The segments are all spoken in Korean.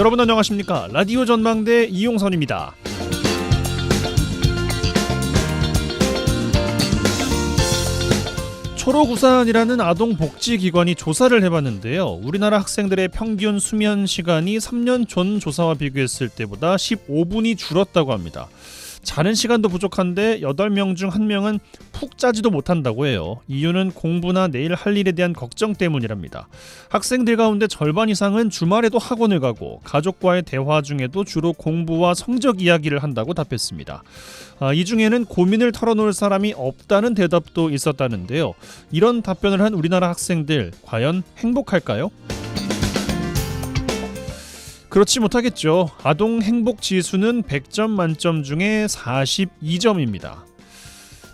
여러분 안녕하십니까? 라디오 전망대 이용선입니다. 초록우산이라는 아동복지기관이 조사를 해봤는데요. 우리나라 학생들의 평균 수면 시간이 3년 전 조사와 비교했을 때보다 15분이 줄었다고 합니다. 자는 시간도 부족한데 8명 중 1명은 푹 자지도 못한다고 해요. 이유는 공부나 내일 할 일에 대한 걱정 때문이랍니다. 학생들 가운데 절반 이상은 주말에도 학원을 가고 가족과의 대화 중에도 주로 공부와 성적 이야기를 한다고 답했습니다. 이 중에는 고민을 털어놓을 사람이 없다는 대답도 있었다는데요. 이런 답변을 한 우리나라 학생들 과연 행복할까요? 그렇지 못하겠죠. 아동 행복 지수는 100점 만점 중에 42점입니다.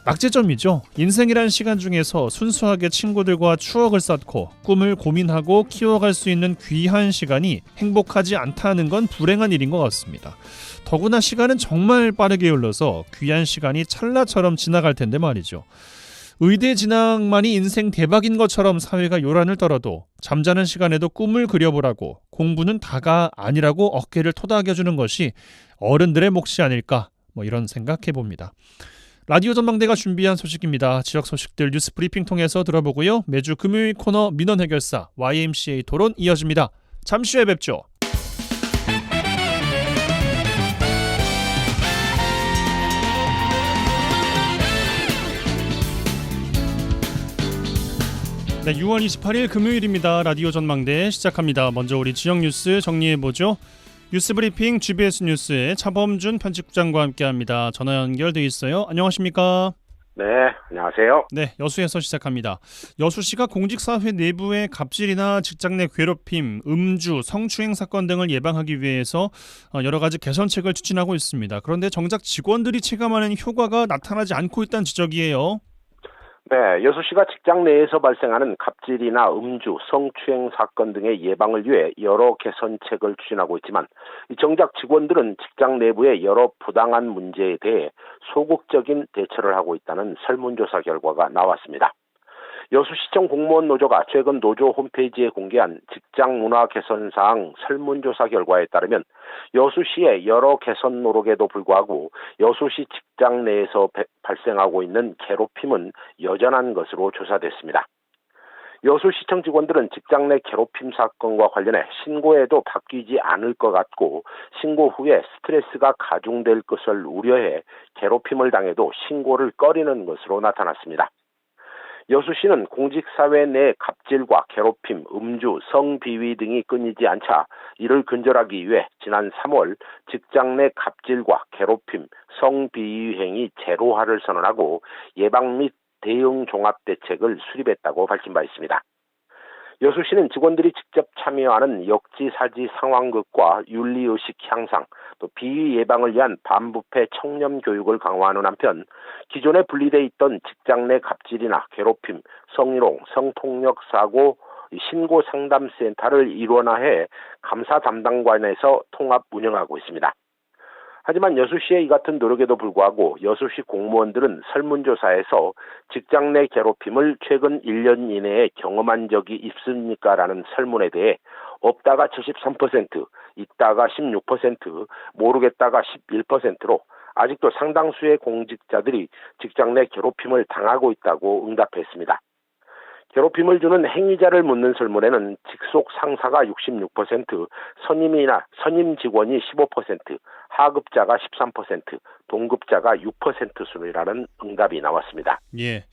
낙제점이죠. 인생이란 시간 중에서 순수하게 친구들과 추억을 쌓고 꿈을 고민하고 키워갈 수 있는 귀한 시간이 행복하지 않다는 건 불행한 일인 것 같습니다. 더구나 시간은 정말 빠르게 흘러서 귀한 시간이 찰나처럼 지나갈 텐데 말이죠. 의대 진학만이 인생 대박인 것처럼 사회가 요란을 떨어도 잠자는 시간에도 꿈을 그려보라고 공부는 다가 아니라고 어깨를 토닥여주는 것이 어른들의 몫이 아닐까 이런 생각해봅니다. 라디오 전망대가 준비한 소식입니다. 지역 소식들 뉴스 브리핑 통해서 들어보고요. 매주 금요일 코너 민원 해결사 YMCA 토론 이어집니다. 잠시 후에 뵙죠. 네, 6월 28일 금요일입니다. 라디오 전망대 시작합니다. 먼저 우리 지역 뉴스 정리해보죠. 뉴스 브리핑 GBS 뉴스의 차범준 편집국장과 함께합니다. 전화 연결돼 있어요. 안녕하십니까? 네, 안녕하세요. 네, 여수에서 시작합니다. 여수시가 공직사회 내부의 갑질이나 직장 내 괴롭힘, 음주, 성추행 사건 등을 예방하기 위해서 여러 가지 개선책을 추진하고 있습니다. 그런데 정작 직원들이 체감하는 효과가 나타나지 않고 있다는 지적이에요. 네, 여수시가 직장 내에서 발생하는 갑질이나 음주, 성추행 사건 등의 예방을 위해 여러 개선책을 추진하고 있지만 정작 직원들은 직장 내부의 여러 부당한 문제에 대해 소극적인 대처를 하고 있다는 설문조사 결과가 나왔습니다. 여수시청 공무원 노조가 최근 노조 홈페이지에 공개한 직장 문화 개선 사항 설문조사 결과에 따르면 여수시의 여러 개선 노력에도 불구하고 여수시 직장 내에서 발생하고 있는 괴롭힘은 여전한 것으로 조사됐습니다. 여수시청 직원들은 직장 내 괴롭힘 사건과 관련해 신고해도 바뀌지 않을 것 같고 신고 후에 스트레스가 가중될 것을 우려해 괴롭힘을 당해도 신고를 꺼리는 것으로 나타났습니다. 여수시는 공직사회 내 갑질과 괴롭힘, 음주, 성비위 등이 끊이지 않자 이를 근절하기 위해 지난 3월 직장 내 갑질과 괴롭힘, 성비위 행위 제로화를 선언하고 예방 및 대응 종합대책을 수립했다고 밝힌 바 있습니다. 여수시는 직원들이 직접 참여하는 역지사지 상황극과 윤리의식 향상, 또 비위 예방을 위한 반부패 청렴 교육을 강화하는 한편 기존에 분리돼 있던 직장 내 갑질이나 괴롭힘, 성희롱, 성폭력 사고 신고 상담센터를 일원화해 감사 담당관에서 통합 운영하고 있습니다. 하지만 여수시의 이 같은 노력에도 불구하고 여수시 공무원들은 설문조사에서 직장 내 괴롭힘을 최근 1년 이내에 경험한 적이 있습니까? 라는 설문에 대해 없다가 73%, 있다가 16%, 모르겠다가 11%로 아직도 상당수의 공직자들이 직장 내 괴롭힘을 당하고 있다고 응답했습니다. 괴롭힘을 주는 행위자를 묻는 설문에는 직속 상사가 66%, 선임 직원이 15%, 하급자가 13%, 동급자가 6% 순이라는 응답이 나왔습니다. 예,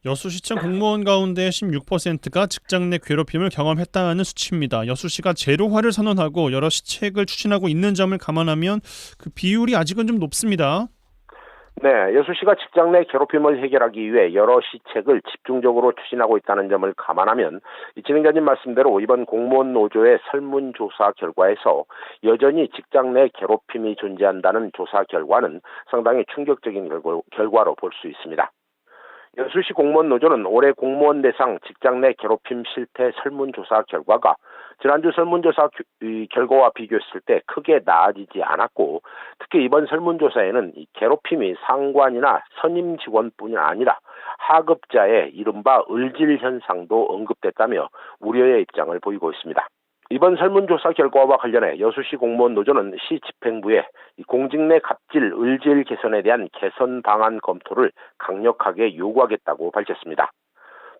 여수시청 공무원 가운데 16%가 직장 내 괴롭힘을 경험했다는 수치입니다. 여수시가 제로화를 선언하고 여러 시책을 추진하고 있는 점을 감안하면 그 비율이 아직은 좀 높습니다. 네, 여수시가 직장 내 괴롭힘을 해결하기 위해 여러 시책을 집중적으로 추진하고 있다는 점을 감안하면 진행자님 말씀대로 이번 공무원 노조의 설문조사 결과에서 여전히 직장 내 괴롭힘이 존재한다는 조사 결과는 상당히 충격적인 결과로 볼 수 있습니다. 여수시 공무원 노조는 올해 공무원 대상 직장 내 괴롭힘 실태 설문조사 결과가 지난주 설문조사 결과와 비교했을 때 크게 나아지지 않았고 특히 이번 설문조사에는 괴롭힘이 상관이나 선임 직원뿐이 아니라 하급자의 이른바 을질 현상도 언급됐다며 우려의 입장을 보이고 있습니다. 이번 설문조사 결과와 관련해 여수시 공무원 노조는 시 집행부에 이 공직 내 갑질, 을질 개선에 대한 개선 방안 검토를 강력하게 요구하겠다고 밝혔습니다.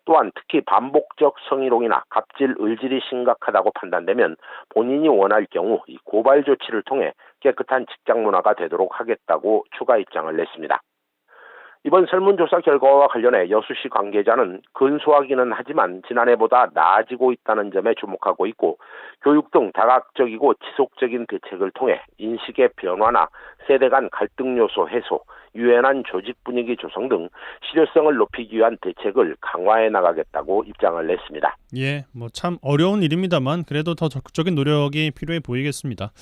또한 특히 반복적 성희롱이나 갑질, 을질이 심각하다고 판단되면 본인이 원할 경우 이 고발 조치를 통해 깨끗한 직장 문화가 되도록 하겠다고 추가 입장을 냈습니다. 이번 설문조사 결과와 관련해 여수시 관계자는 근소하기는 하지만 지난해보다 나아지고 있다는 점에 주목하고 있고 교육 등 다각적이고 지속적인 대책을 통해 인식의 변화나 세대 간 갈등 요소 해소, 유연한 조직 분위기 조성 등 실효성을 높이기 위한 대책을 강화해 나가겠다고 입장을 냈습니다. 예, 뭐 참 어려운 일입니다만 그래도 더 적극적인 노력이 필요해 보이겠습니다.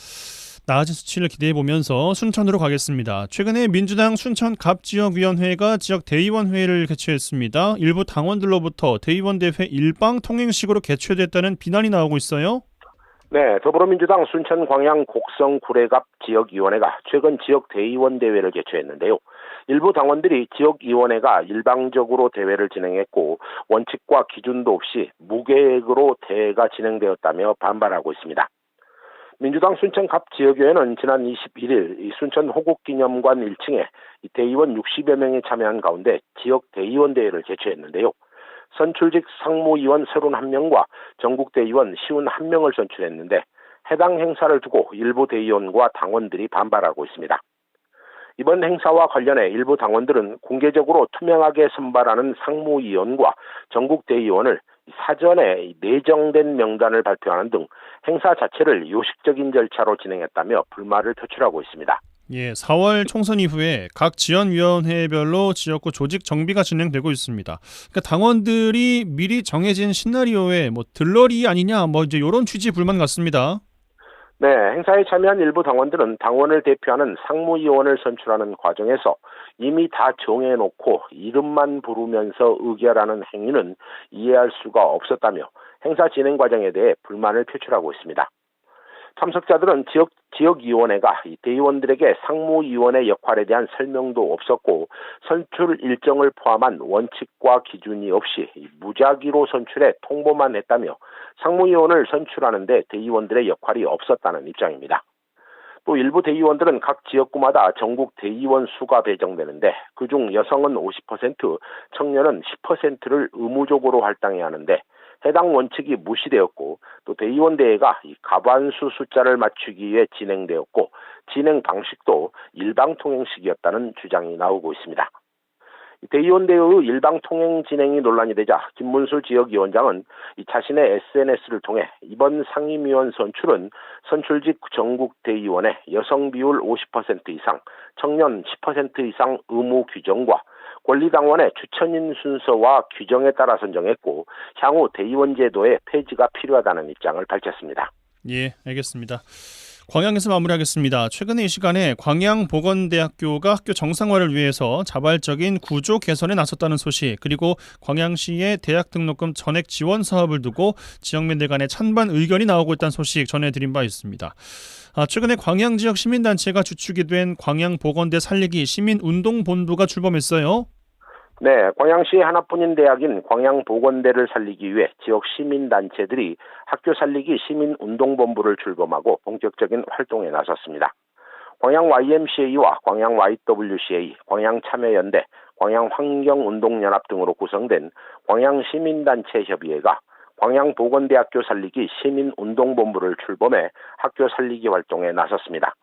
나아진 수치를 기대해 보면서 순천으로 가겠습니다. 최근에 민주당 순천 갑지역위원회가 지역 대의원회의를 개최했습니다. 일부 당원들로부터 대의원 대회 일방 통행식으로 개최됐다는 비난이 나오고 있어요. 네, 더불어민주당 순천 광양 곡성 구례갑 지역위원회가 최근 지역 대의원 대회를 개최했는데요. 일부 당원들이 지역위원회가 일방적으로 대회를 진행했고 원칙과 기준도 없이 무계획으로 대회가 진행되었다며 반발하고 있습니다. 민주당 순천 갑 지역위원회는 지난 21일 순천 호국기념관 1층에 대의원 60여 명이 참여한 가운데 지역 대의원 대회를 개최했는데요. 선출직 상무위원 31명과 전국대의원 51명을 선출했는데 해당 행사를 두고 일부 대의원과 당원들이 반발하고 있습니다. 이번 행사와 관련해 일부 당원들은 공개적으로 투명하게 선발하는 상무위원과 전국대의원을 사전에 내정된 명단을 발표하는 등 행사 자체를 요식적인 절차로 진행했다며 불만을 표출하고 있습니다. 예, 4월 총선 이후에 각 지원위원회별로 지역구 조직 정비가 진행되고 있습니다. 그러니까 당원들이 미리 정해진 시나리오에 들러리 아니냐 이제 이런 취지 불만 같습니다. 네, 행사에 참여한 일부 당원들은 당원을 대표하는 상무위원을 선출하는 과정에서 이미 다 정해놓고 이름만 부르면서 의결하는 행위는 이해할 수가 없었다며 행사 진행 과정에 대해 불만을 표출하고 있습니다. 참석자들은 지역위원회가 대의원들에게 상무위원의 역할에 대한 설명도 없었고 선출 일정을 포함한 원칙과 기준이 없이 무작위로 선출해 통보만 했다며 상무위원을 선출하는데 대의원들의 역할이 없었다는 입장입니다. 또 일부 대의원들은 각 지역구마다 전국 대의원 수가 배정되는데 그중 여성은 50%, 청년은 10%를 의무적으로 활동해야 하는데 해당 원칙이 무시되었고 또 대의원 대회가 과반수 숫자를 맞추기 위해 진행되었고 진행 방식도 일방 통행식이었다는 주장이 나오고 있습니다. 대의원 대회의 일방 통행 진행이 논란이 되자 김문수 지역위원장은 자신의 SNS를 통해 이번 상임위원 선출은 선출직 전국 대의원의 여성 비율 50% 이상, 청년 10% 이상 의무 규정과 권리당원의 추천인 순서와 규정에 따라 선정했고 향후 대의원 제도의 폐지가 필요하다는 입장을 밝혔습니다. 예, 알겠습니다. 광양에서 마무리하겠습니다. 최근에 이 시간에 광양보건대학교가 학교 정상화를 위해서 자발적인 구조 개선에 나섰다는 소식, 그리고 광양시의 대학 등록금 전액 지원 사업을 두고 지역민들 간의 찬반 의견이 나오고 있다는 소식 전해드린 바 있습니다. 최근에 광양 지역 시민단체가 주축이 된 광양보건대 살리기 시민운동본부가 출범했어요. 네, 광양시 하나뿐인 대학인 광양보건대를 살리기 위해 지역 시민단체들이 학교 살리기 시민운동본부를 출범하고 본격적인 활동에 나섰습니다. 광양 YMCA와 광양 YWCA, 광양참여연대, 광양환경운동연합 등으로 구성된 광양시민단체협의회가 광양보건대학교 살리기 시민운동본부를 출범해 학교 살리기 활동에 나섰습니다.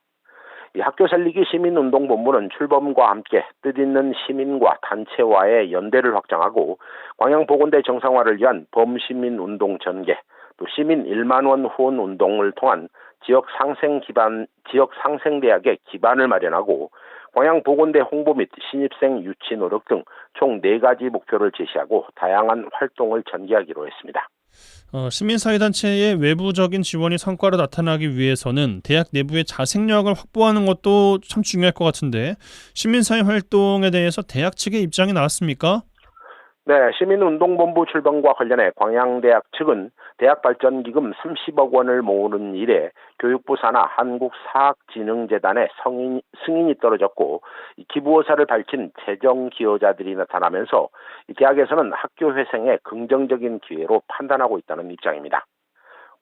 이 학교 살리기 시민운동본부는 출범과 함께 뜻있는 시민과 단체와의 연대를 확장하고 광양보건대 정상화를 위한 범시민운동 전개, 또 시민 1만 원 후원 운동을 통한 지역 상생대학의 기반을 마련하고 광양보건대 홍보 및 신입생 유치 노력 등 총 4가지 목표를 제시하고 다양한 활동을 전개하기로 했습니다. 시민사회단체의 외부적인 지원이 성과로 나타나기 위해서는 대학 내부의 자생력을 확보하는 것도 참 중요할 것 같은데 시민사회 활동에 대해서 대학 측의 입장이 나왔습니까? 네, 시민운동본부 출범과 관련해 광양대학 측은 대학발전기금 30억 원을 모으는 일에 교육부 산하 한국사학진흥재단의 승인이 떨어졌고 기부 의사를 밝힌 재정 기여자들이 나타나면서 대학에서는 학교 회생의 긍정적인 기회로 판단하고 있다는 입장입니다.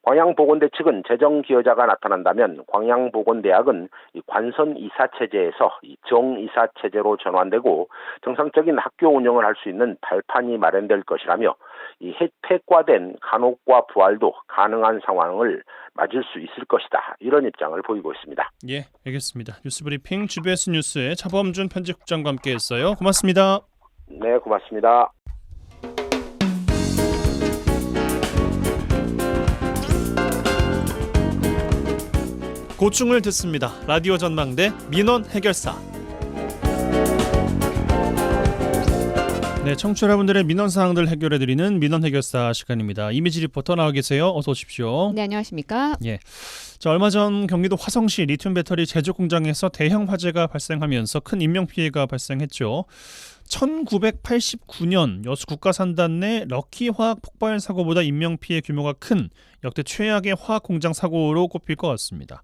광양보건대 측은 재정 기여자가 나타난다면 광양보건대학은 이 관선 이사 체제에서 이 정이사 체제로 전환되고 정상적인 학교 운영을 할 수 있는 발판이 마련될 것이라며 이 폐과된 간호과 부활도 가능한 상황을 맞을 수 있을 것이다. 이런 입장을 보이고 있습니다. 예, 알겠습니다. 뉴스브리핑 GBS 뉴스의 차범준 편집국장과 함께했어요. 고맙습니다. 네, 고맙습니다. 고충을 듣습니다. 라디오 전망대 민원 해결사. 네, 청취자 여러분들의 민원 사항들 해결해드리는 민원 해결사 시간입니다. 이미지 리포터 나와 계세요. 어서 오십시오. 네, 안녕하십니까? 예. 자, 얼마 전 경기도 화성시 리튬 배터리 제조 공장에서 대형 화재가 발생하면서 큰 인명 피해가 발생했죠. 1989년 여수 국가산단 내 럭키화학 폭발 사고보다 인명피해 규모가 큰 역대 최악의 화학 공장 사고로 꼽힐 것 같습니다.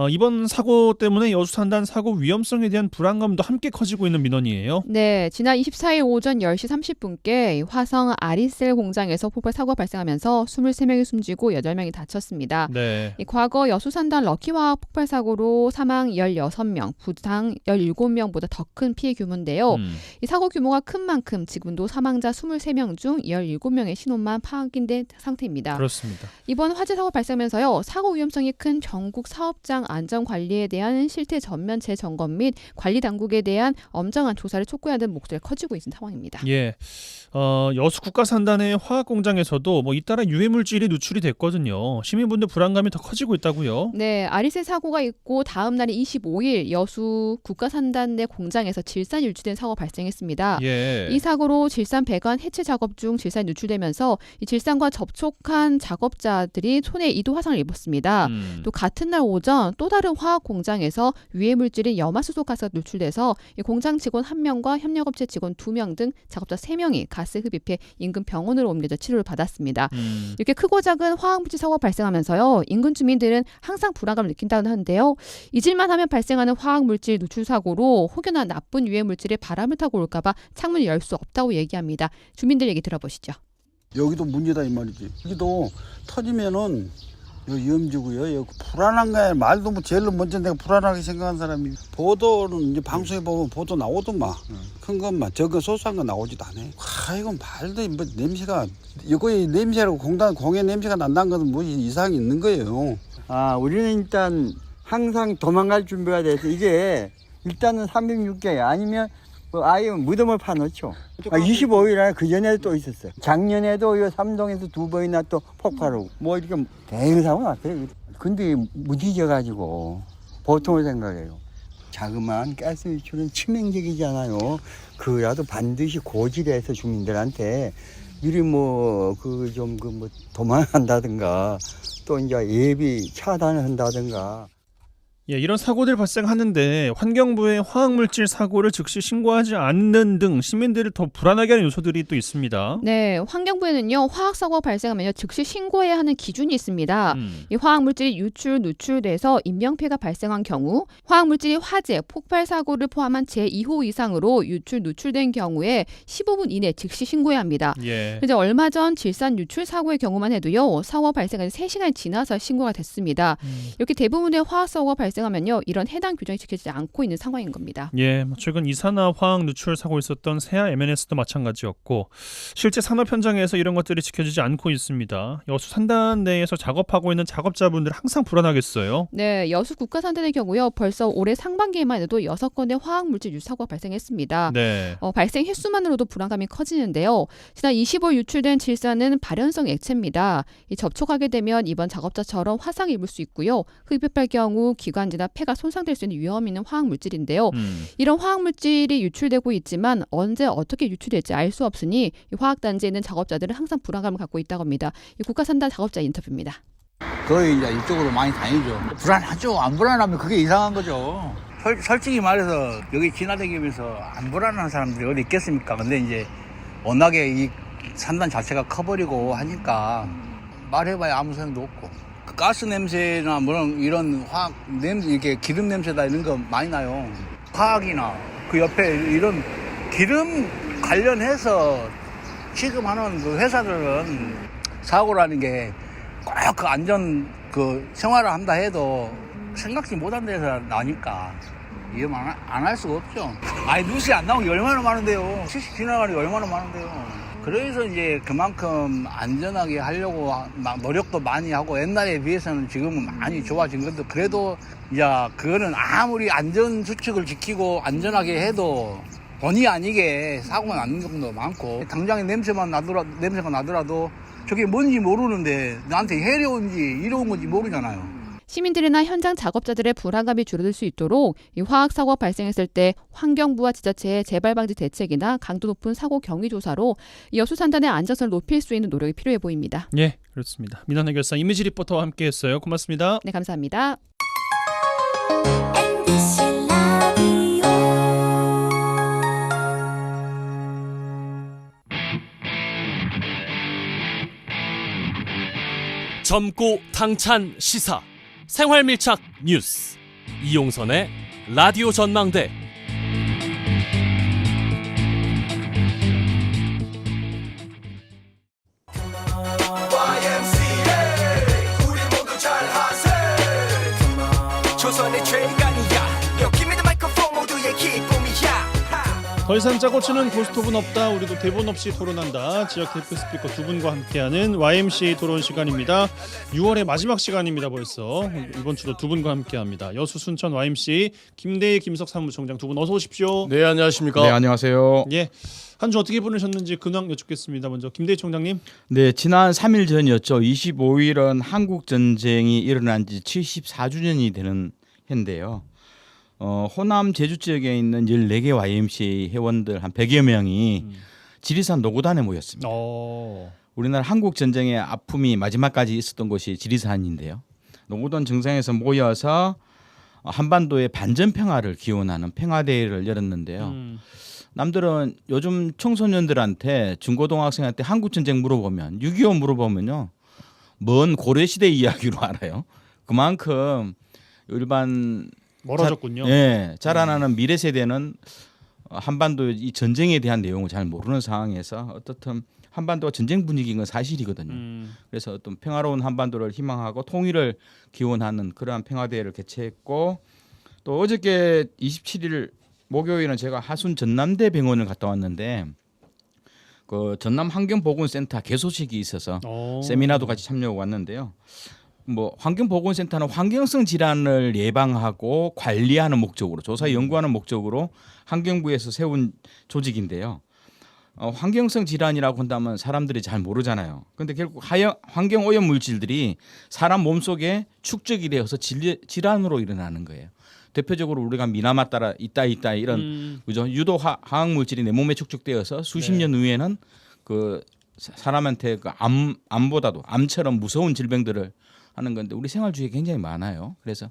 이번 사고 때문에 여수산단 사고 위험성에 대한 불안감도 함께 커지고 있는 민원이에요. 네, 지난 24일 오전 10시 30분께 화성 아리셀 공장에서 폭발 사고가 발생하면서 23명이 숨지고 8명이 다쳤습니다. 네. 과거 여수산단 럭키화학 폭발 사고로 사망 16명, 부상 17명보다 더 큰 피해 규모인데요. 이 사고 규모가 큰 만큼 지금도 사망자 23명 중 17명의 신원만 파악된 상태입니다. 그렇습니다. 이번 화재 사고 발생하면서요. 사고 위험성이 큰 전국 사업장 안전관리에 대한 실태 전면 재점검 및 관리 당국에 대한 엄정한 조사를 촉구해야 하는 목소리가 커지고 있는 상황입니다. 예. 여수 국가산단의 화학 공장에서도 잇따라 유해 물질이 누출이 됐거든요. 시민분들 불안감이 더 커지고 있다고요? 네, 아리셀 사고가 있고 다음 날인 25일 여수 국가산단 내 공장에서 질산이 유출된 사고가 발생했습니다. 예. 이 사고로 질산 배관 해체 작업 중 질산이 누출되면서 이 질산과 접촉한 작업자들이 손에 이도 화상을 입었습니다. 또 같은 날 오전 또 다른 화학 공장에서 유해 물질인 염화수소 가스가 누출돼서 이 공장 직원 1명과 협력업체 직원 2명 등 작업자 3명이 가스 흡입해 인근 병원으로 옮겨져 치료를 받았습니다. 이렇게 크고 작은 화학물질 사고가 발생하면서요. 인근 주민들은 항상 불안감을 느낀다고 하는데요. 잊을만 하면 발생하는 화학물질 누출 사고로 혹여나 나쁜 유해 물질이 바람을 타고 올까봐 창문을 열 수 없다고 얘기합니다. 주민들 얘기 들어보시죠. 여기도 문제다 이 말이지. 여기도 터지면은 위험지고요. 여기 불안한 거야. 말도 뭐 제일 먼저 내가 불안하게 생각한 사람이. 보도는 이제 방송에 보면 보도 나오더만. 큰 것만 저거 소소한 거 나오지도 않아. 이건 말도 뭐 냄새가 이거의 냄새라고 공해 냄새가 난다는 것은 뭐 이상이 있는 거예요. 우리는 일단 항상 도망갈 준비가 돼서 이게 일단은 306개 아니면 아예 무덤을 파놓죠. 25일에 그 전에도 또 있었어요. 작년에도 이 삼동에서 2번이나 또 폭발하고 뭐 이렇게 대응사고 났어요. 근데 무디져가지고 보통을 생각해요. 자그마한 가스 유출은 치명적이잖아요. 그라도 반드시 고지해서 주민들한테 미리 도망한다든가 또 이제 예비 차단을 한다든가. 예, 이런 사고들 발생하는데 환경부의 화학물질 사고를 즉시 신고하지 않는 등 시민들을 더 불안하게 하는 요소들이 또 있습니다. 네, 환경부에는요. 화학사고가 발생하면요. 즉시 신고해야 하는 기준이 있습니다. 이 화학물질이 누출돼서 인명피해가 발생한 경우 화학물질이 화재, 폭발 사고를 포함한 제2호 이상으로 누출된 경우에 15분 이내 즉시 신고해야 합니다. 예. 그런데 얼마 전 질산 유출 사고의 경우만 해도요. 사고가 발생한 3시간이 지나서 신고가 됐습니다. 이렇게 대부분의 화학사고가 발생하면요. 이런 해당 규정이 지켜지지 않고 있는 상황인 겁니다. 예, 최근 이산화 화학 누출 사고 있었던 세아 M&S도 마찬가지였고 실제 산업 현장에서 이런 것들이 지켜지지 않고 있습니다. 여수 산단 내에서 작업하고 있는 작업자분들 항상 불안하겠어요. 네, 여수 국가산단의 경우요. 벌써 올해 상반기에만 해도 6건의 화학물질 유출 사고가 발생했습니다. 네. 발생 횟수만으로도 불안감이 커지는데요. 지난 25일 유출된 질산은 발연성 액체입니다. 접촉하게 되면 이번 작업자처럼 화상을 입을 수 있고요. 흡입할 경우 기관지나 폐가 손상될 수 있는 위험 있는 화학물질인데요. 이런 화학물질이 유출되고 있지만 언제 어떻게 유출될지 알 수 없으니 이 화학단지에 있는 작업자들은 항상 불안감을 갖고 있다고 합니다. 이국가산단 작업자 인터뷰입니다. 거의 이제 이쪽으로 많이 다니죠. 불안하죠. 안 불안하면 그게 이상한 거죠. 솔직히 말해서 여기 지나다니면서 안 불안한 사람들이 어디 있겠습니까? 근데 이제 워낙에 이 산단 자체가 커버리고 하니까 말해봐야 아무 소용도 없고. 가스 냄새나 이런 화학 냄새, 이렇게 기름 냄새다 이런 거 많이 나요. 화학이나 그 옆에 이런 기름 관련해서 취급하는 그 회사들은 사고라는 게 꼭 그 안전 그 생활을 한다 해도 생각지 못한 데서 나니까 위험 안 할 수가 없죠. 아니 뉴스에 안 나온 게 얼마나 많은데요. 70 지나가는 게 얼마나 많은데요. 그래서 이제 그만큼 안전하게 하려고 막 노력도 많이 하고 옛날에 비해서는 지금은 많이 좋아진 건데 그래도 이제 그거는 아무리 안전 수칙을 지키고 안전하게 해도 본의 아니게 사고가 나는 경우도 많고 당장에 냄새가 나더라도 저게 뭔지 모르는데 나한테 해로운지 이로운 건지 모르잖아요. 시민들이나 현장 작업자들의 불안감이 줄어들 수 있도록 이 화학 사고가 발생했을 때 환경부와 지자체의 재발 방지 대책이나 강도 높은 사고 경위 조사로 이 여수 산단의 안전성을 높일 수 있는 노력이 필요해 보입니다. 예, 그렇습니다. 민원 해결사 이미지 리포터와 함께했어요. 고맙습니다. 네, 감사합니다. 젊고 당찬 시사 생활밀착 뉴스 이용선의 라디오 전망대. 더 이상 짜고 치는 고스톱은 없다. 우리도 대본 없이 토론한다. 지역 대표 스피커 두 분과 함께하는 YMCA 토론 시간입니다. 6월의 마지막 시간입니다. 벌써 이번 주도 두 분과 함께합니다. 여수 순천 YMCA 김대희 김석 사무총장 두 분 어서 오십시오. 네, 안녕하십니까. 네, 안녕하세요. 예, 한 주 어떻게 보내셨는지 근황 여쭙겠습니다. 먼저 김대희 총장님. 네, 지난 3일 전이었죠. 25일은 한국 전쟁이 일어난 지 74주년이 되는 해인데요. 호남 제주 지역에 있는 14개 YMCA 회원들 한 100여 명이 지리산 노고단에 모였습니다. 우리나라 한국 전쟁의 아픔이 마지막까지 있었던 곳이 지리산인데요. 노고단 정상에서 모여서 한반도의 반전 평화를 기원하는 평화대회를 열었는데요. 남들은 요즘 청소년들한테 중고등학생한테 한국 전쟁 물어보면 6.25 물어보면요. 먼 고려시대 이야기로 알아요. 그만큼 일반 멀어졌군요. 자라나는 미래 세대는 한반도 이 전쟁에 대한 내용을 잘 모르는 상황에서 어떻든 한반도가 전쟁 분위기인 건 사실이거든요. 그래서 어떤 평화로운 한반도를 희망하고 통일을 기원하는 그러한 평화대회를 개최했고 또 어저께 27일 목요일은 제가 하순 전남대 병원을 갔다 왔는데 그 전남 환경보건센터 개소식이 있어서 세미나도 같이 참여하고 왔는데요. 뭐 환경보건센터는 환경성 질환을 예방하고 관리하는 목적으로 조사 연구하는 목적으로 환경부에서 세운 조직인데요. 환경성 질환이라고 한다면 사람들이 잘 모르잖아요. 그런데 결국 환경 오염 물질들이 사람 몸속에 축적이 되어서 질환으로 일어나는 거예요. 대표적으로 우리가 미나마 따라 있다 이런 그죠? 유독 화학 물질이 내 몸에 축적되어서 수십 년 후에는 그 사람한테 그 암보다도 암처럼 무서운 질병들을 하는 건데 우리 생활 주위에 굉장히 많아요. 그래서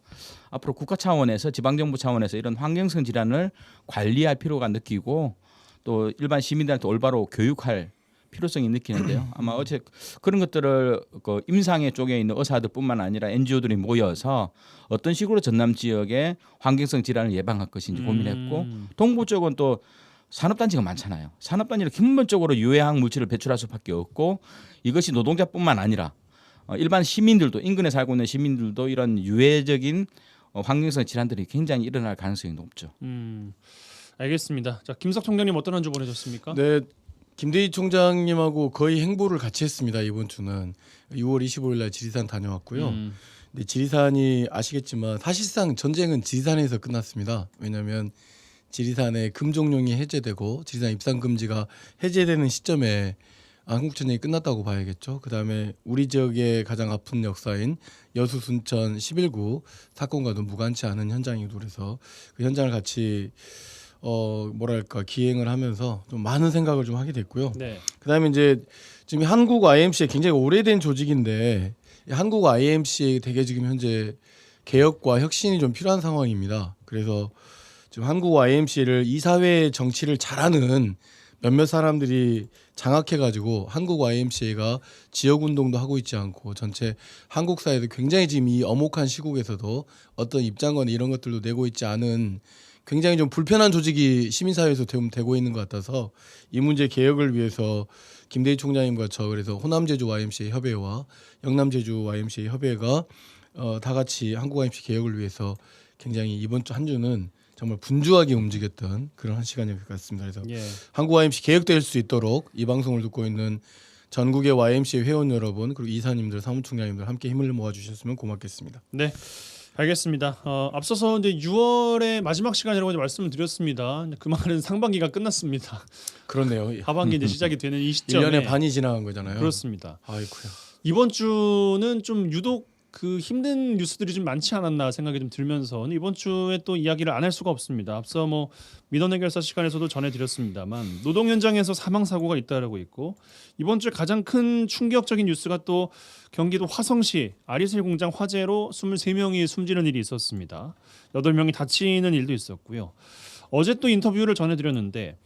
앞으로 국가 차원에서 지방정부 차원에서 이런 환경성 질환을 관리할 필요가 느끼고 또 일반 시민들한테 올바로 교육할 필요성이 느끼는데요. 아마 어제 그런 것들을 그 임상회 쪽에 있는 의사들뿐만 아니라 NGO들이 모여서 어떤 식으로 전남 지역의 환경성 질환을 예방할 것인지 고민했고 동부 쪽은 또 산업단지가 많잖아요. 산업단지는 근본적으로 유해화학 물질을 배출할 수밖에 없고 이것이 노동자뿐만 아니라 일반 시민들도 인근에 살고 있는 시민들도 이런 유해적인 환경성 질환들이 굉장히 일어날 가능성이 높죠. 알겠습니다. 자, 김석 총장님 어떤 한 주 보내셨습니까? 네, 김대희 총장님하고 거의 행보를 같이 했습니다. 이번 주는 6월 25일 날 지리산 다녀왔고요. 근데 지리산이 아시겠지만 사실상 전쟁은 지리산에서 끝났습니다. 왜냐하면 지리산의 금종령이 해제되고 지리산 입산 금지가 해제되는 시점에 한국 전쟁이 끝났다고 봐야겠죠. 그다음에 우리 지역의 가장 아픈 역사인 여수 순천 11구 사건과도 무관치 않은 현장이고 그래서 그 현장을 같이 기행을 하면서 좀 많은 생각을 좀 하게 됐고요. 네. 그다음에 이제 지금 한국 IMCA 굉장히 오래된 조직인데 한국 IMCA 되게 지금 현재 개혁과 혁신이 좀 필요한 상황입니다. 그래서 지금 한국 IMCA를 이사회 정치를 잘하는 몇몇 사람들이 장악해가지고 한국 YMCA가 지역운동도 하고 있지 않고 전체 한국 사회도 굉장히 지금 이 엄혹한 시국에서도 어떤 입장권 이런 것들도 내고 있지 않은 굉장히 좀 불편한 조직이 시민사회에서 되고 있는 것 같아서 이 문제 개혁을 위해서 김대희 총장님과 저 그래서 호남제주 YMCA 협의회와 영남제주 YMCA 협의회가 다 같이 한국 YMCA 개혁을 위해서 굉장히 이번 주 한 주는 정말 분주하게 움직였던 그런 한 시간이 같습니다. 그래서 예. 한국 YMCA 개혁될 수 있도록 이 방송을 듣고 있는 전국의 YMCA 회원 여러분 그리고 이사님들, 사무총장님들 함께 힘을 모아주셨으면 고맙겠습니다. 네. 알겠습니다. 앞서서 이제 6월의 마지막 시간이라고 이제 말씀을 드렸습니다. 그 말은 상반기가 끝났습니다. 그렇네요. 하반기 이제 시작이 되는 이 시점에 1년의 반이 지나간 거잖아요. 그렇습니다. 아이고야. 이번 주는 좀 유독 그 힘든 뉴스들이 좀 많지 않았나 생각이 좀 들면서 이번 주에 또 이야기를 안 할 수가 없습니다. 앞서 뭐 민원 해결사 시간에서도 전해드렸습니다만 노동 현장에서 사망 사고가 잇따르고 있고 이번 주에 가장 큰 충격적인 뉴스가 또 경기도 화성시 아리셀 공장 화재로 23명이 숨지는 일이 있었습니다. 8명이 다치는 일도 있었고요. 어제 또 인터뷰를 전해드렸는데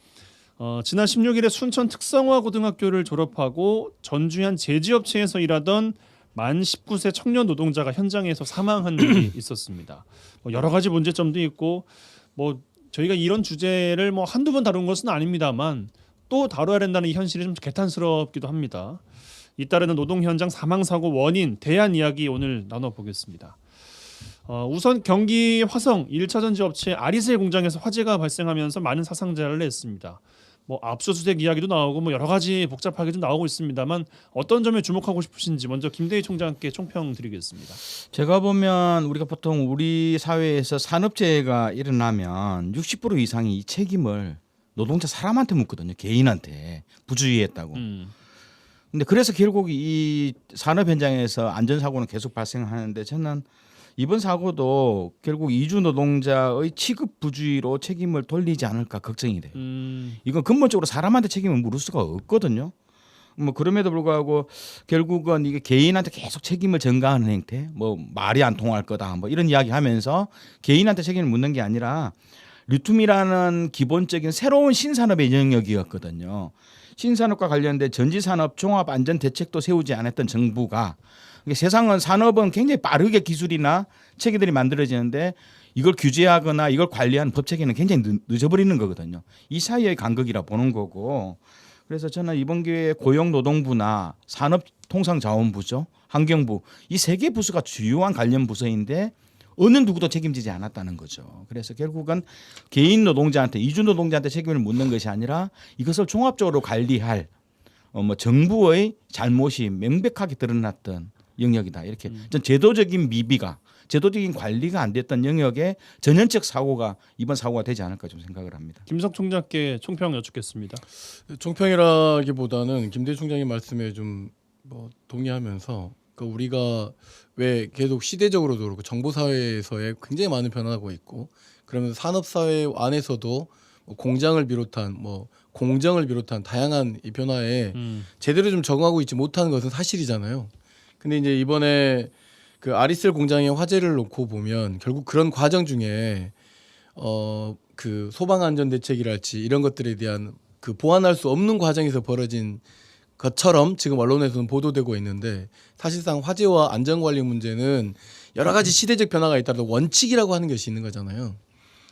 지난 16일에 순천 특성화고등학교를 졸업하고 전주의 한 제지업체에서 일하던 만 19세 청년 노동자가 현장에서 사망한 일이 있었습니다. 여러 가지 문제점도 있고 뭐 저희가 이런 주제를 뭐 한두 번 다룬 것은 아닙니다만 또 다뤄야 된다는 이 현실이 좀 개탄스럽기도 합니다. 잇따르는 노동 현장 사망 사고 원인 대안 이야기 오늘 나눠보겠습니다. 우선 경기 화성 1차 전지 업체 아리셀 공장에서 화재가 발생하면서 많은 사상자를 냈습니다. 뭐 압수수색 이야기도 나오고 뭐 여러 가지 복잡하게 좀 나오고 있습니다만 어떤 점에 주목하고 싶으신지 먼저 김대희 총장께 총평 드리겠습니다. 제가 보면 우리가 보통 우리 사회에서 산업재해가 일어나면 60% 이상이 이 책임을 노동자 사람한테 묻거든요. 개인한테 부주의했다고. 근데 그래서 결국 이 산업 현장에서 안전사고는 계속 발생하는데 저는 이번 사고도 결국 이주 노동자의 취급 부주의로 책임을 돌리지 않을까 걱정이 돼요. 이건 근본적으로 사람한테 책임을 물을 수가 없거든요. 뭐 그럼에도 불구하고 결국은 이게 개인한테 계속 책임을 전가하는 행태, 뭐 말이 안 통할 거다, 뭐 이런 이야기하면서 개인한테 책임을 묻는 게 아니라 리튬이라는 기본적인 새로운 신산업의 영역이었거든요. 신산업과 관련된 전지산업 종합안전대책도 세우지 않았던 정부가 세상은 산업은 굉장히 빠르게 기술이나 체계들이 만들어지는데 이걸 규제하거나 이걸 관리하는 법 체계는 굉장히 늦어버리는 거거든요. 이 사이의 간극이라 보는 거고 그래서 저는 이번 기회에 고용노동부나 산업통상자원부죠. 환경부 이 세 개 부서가 주요한 관련 부서인데 어느 누구도 책임지지 않았다는 거죠. 그래서 결국은 개인 노동자한테 이주 노동자한테 책임을 묻는 것이 아니라 이것을 종합적으로 관리할 뭐 정부의 잘못이 명백하게 드러났던 영역이다. 이렇게 전 제도적인 미비가 제도적인 관리가 안 됐던 영역에 전연적 사고가 이번 사고가 되지 않을까 좀 생각을 합니다. 김석 총장께 총평 여쭙겠습니다. 총평이라기보다는 김대희 총장님 말씀에 좀 뭐 동의하면서 그러니까 우리가 왜 계속 시대적으로도 그렇고 정보 사회에서의 굉장히 많은 변화가 있고 그러면 산업 사회 안에서도 뭐 공장을 비롯한 뭐 공정을 비롯한 다양한 이 변화에 제대로 좀 적응하고 있지 못하는 것은 사실이잖아요. 근데 이제 이번에 그 아리셀 공장의 화재를 놓고 보면 결국 그런 과정 중에 그 소방 안전 대책이랄지 이런 것들에 대한 그 보완할 수 없는 과정에서 벌어진 것처럼 지금 언론에서는 보도되고 있는데 사실상 화재와 안전관리 문제는 여러 가지 시대적 변화가 잇따라 원칙이라고 하는 것이 있는 거잖아요.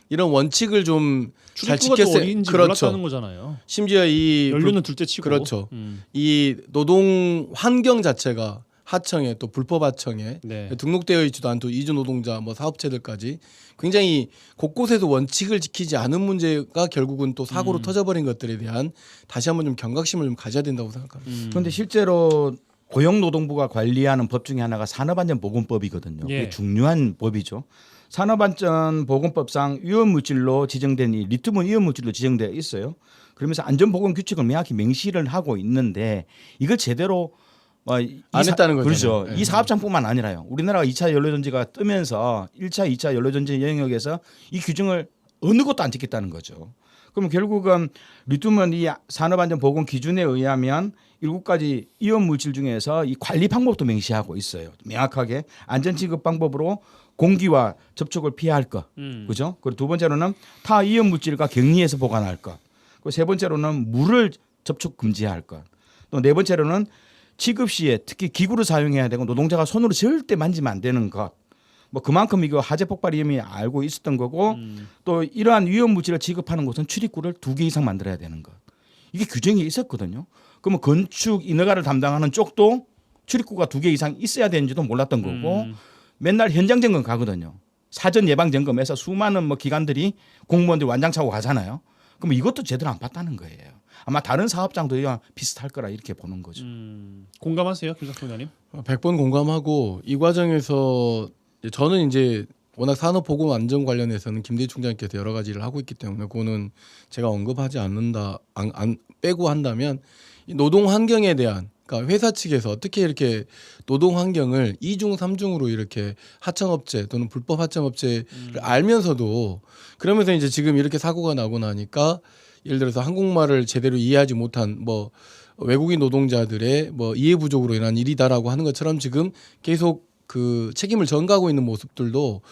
이런 원칙을 좀 잘 지켰어야 어린지 그렇죠. 몰랐다는 거잖아요. 심지어 이 연료는 둘째치고 그렇죠. 이 노동 환경 자체가 하청에 또 불법 하청에 네. 등록되어 있지도 않고 이주 노동자 뭐 사업체들까지 굉장히 곳곳에서 원칙을 지키지 않은 문제가 결국은 또 사고로 터져버린 것들에 대한 다시 한번 좀 경각심을 좀 가져야 된다고 생각합니다. 그런데 실제로 고용노동부가 관리하는 법 중에 하나가 산업안전보건법이거든요. 예. 그게 중요한 법이죠. 산업안전보건법상 위험물질로 지정된 이 리튬은 위험물질로 지정되어 있어요. 그러면서 안전보건 규칙을 명확히 명시를 하고 있는데 이걸 제대로 안 했다는 거죠. 그렇죠. 네. 이 사업장뿐만 아니라요. 우리나라가 2차 연료전지가 뜨면서 1차, 2차 연료전지 영역에서 이 규정을 어느 것도 안 지켰다는 거죠. 그러면 결국은 리튬은 이 산업안전보건 기준에 의하면 7가지 위험물질 중에서 이 관리 방법도 명시하고 있어요. 명확하게 안전취급 방법으로 공기와 접촉을 피할 것. 그죠? 그리고 두 번째로는 타 위험물질과 격리해서 보관할 것. 그리고 세 번째로는 물을 접촉 금지할 것. 또 네 번째로는 취급 시에 특히 기구를 사용해야 되고 노동자가 손으로 절대 만지면 안 되는 것. 뭐 그만큼 이거 화재 폭발 위험이 알고 있었던 거고 또 이러한 위험 물질을 지급하는 곳은 출입구를 2개 이상 만들어야 되는 것. 이게 규정이 있었거든요. 그러면 건축 인허가를 담당하는 쪽도 출입구가 2개 이상 있어야 되는지도 몰랐던 거고 맨날 현장 점검 가거든요. 사전 예방 점검에서 수많은 뭐 기관들이 공무원들이 완장차고 가잖아요. 그럼 이것도 제대로 안 봤다는 거예요. 아마 다른 사업장도 비슷할 거라 이렇게 보는 거죠. 공감하세요, 김석훈 의원님? 100번 공감하고 이 과정에서 저는 이제 워낙 산업보건 안전 관련해서는 김대희 총장님께서 여러 가지를 하고 있기 때문에 그거는 제가 언급하지 않는다 안 빼고 한다면 이 노동 환경에 대한 그러니까 회사 측에서 어떻게 이렇게 노동 환경을 2중 3중으로 이렇게 하청업체 또는 불법 하청업체를 알면서도 그러면서 이제 지금 이렇게 사고가 나고 나니까 예를 들어서 한국말을 제대로 이해하지 못한 뭐 외국인 노동자들의 뭐 이해 부족으로 인한 일이다라고 하는 것처럼 지금 계속 그 책임을 전가하고 있는 모습들도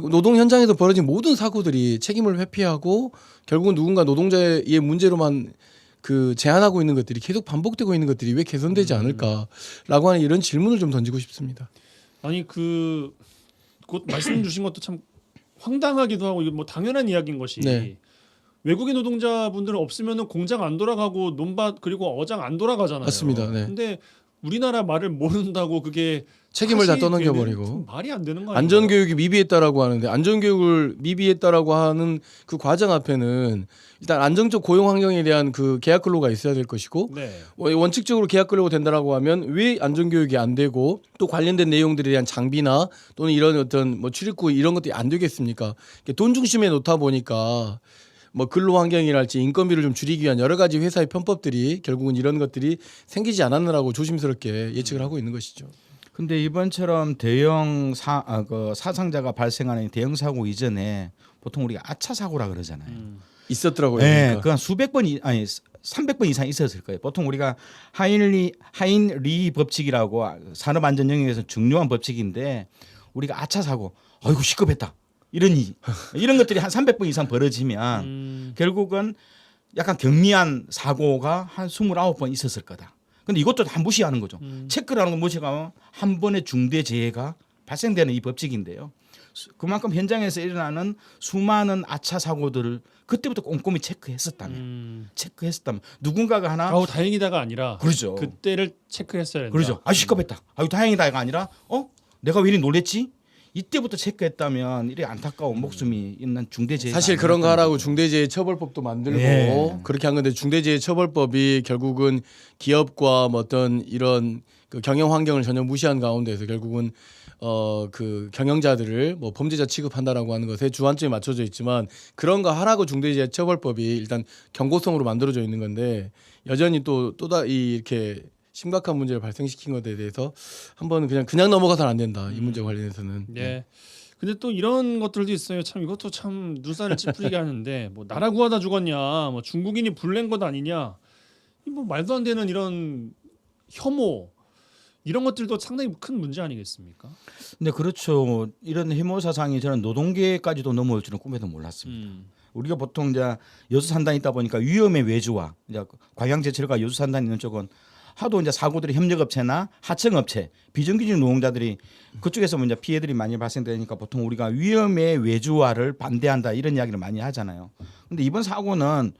노동 현장에서 벌어진 모든 사고들이 책임을 회피하고 결국은 누군가 노동자의 문제로만 그 제한하고 있는 것들이 계속 반복되고 있는 것들이 왜 개선되지 않을까라고 하는 이런 질문을 좀 던지고 싶습니다. 아니 그 곧 말씀 주신 것도 참 황당하기도 하고 이거 뭐 당연한 이야기인 것이 네. 외국인 노동자분들은 없으면은 공장 안 돌아가고 논밭 그리고 어장 안 돌아가잖아요. 맞습니다. 네. 근데 우리나라 말을 모른다고 그게 책임을 다 탓이 떠넘겨 되면 버리고 좀 말이 안 되는 거 아니에요? 안전교육이 미비했다라고 하는데 안전교육을 미비했다라고 하는 그 과정 앞에는 일단 안정적 고용 환경에 대한 그 계약 근로가 있어야 될 것이고 네. 원칙적으로 계약 근로가 된다라고 하면 왜 안전교육이 안 되고 또 관련된 내용들에 대한 장비나 또는 이런 어떤 뭐 출입구 이런 것들이 안 되겠습니까? 돈 중심에 놓다 보니까 뭐 근로 환경이랄지 인건비를 좀 줄이기 위한 여러 가지 회사의 편법들이 결국은 이런 것들이 생기지 않았느라고 조심스럽게 예측을 하고 있는 것이죠. 근데 이번처럼 대형 사상자가 발생하는 대형 사고 이전에 보통 우리가 아차 사고라 그러잖아요. 있었더라고요. 네, 그러니까. 그한 수백 번 아니 300번 이상 있었을 거예요. 보통 우리가 하인리 법칙이라고 산업 안전 영역에서 중요한 법칙인데 우리가 아차 사고, 아이고 시급했다 이런 것들이 한 300번 이상 벌어지면 결국은 약간 경미한 사고가 한 29번 있었을 거다. 근데 이것도 다 무시하는 거죠. 체크라는 건 무시하면 한 번의 중대 재해가 발생되는 이 법칙인데요. 그만큼 현장에서 일어나는 수많은 아차 사고들을 그때부터 꼼꼼히 체크했었다면 누군가가 하나 아우 다행이다가 아니라 그렇죠. 그때를 체크했어야 된다. 그렇죠. 아 시급했다. 아유 다행이다가 아니라 내가 왜 이리 놀랬지? 이때부터 체크했다면 이래 안타까운 목숨이 있는 중대재해 사실 그런 거 하라고 중대재해처벌법도 만들고 네. 그렇게 한 건데 중대재해처벌법이 결국은 기업과 뭐 어떤 이런 그 경영 환경을 전혀 무시한 가운데서 결국은 그 경영자들을 뭐 범죄자 취급한다라고 하는 것에 주안점이 맞춰져 있지만 그런 거 하라고 중대재해처벌법이 일단 경고성으로 만들어져 있는 건데 여전히 또다 이렇게 심각한 문제를 발생시킨 것에 대해서 한번 그냥 넘어가서는 안 된다. 이 문제 관련해서는. 예. 근데 또 이런 것들도 있어요. 참 이것도 참 눈살을 찌푸리게 하는데 뭐 나라 구하다 죽었냐, 뭐 중국인이 불낸 것 아니냐, 이 뭐 말도 안 되는 이런 혐오 이런 것들도 상당히 큰 문제 아니겠습니까? 네, 그렇죠. 이런 혐오 사상이 저는 노동계까지도 넘어올 줄은 꿈에도 몰랐습니다. 우리가 보통 이제 여수 산단에 있다 보니까 위험의 외주와 이제 광양제철과 여수 산단 있는 쪽은 하도 이제 사고들이 협력업체나 하청업체, 비정규직 노동자들이 그쪽에서 이제 피해들이 많이 발생되니까 보통 우리가 위험의 외주화를 반대한다 이런 이야기를 많이 하잖아요. 근데 이번 사고는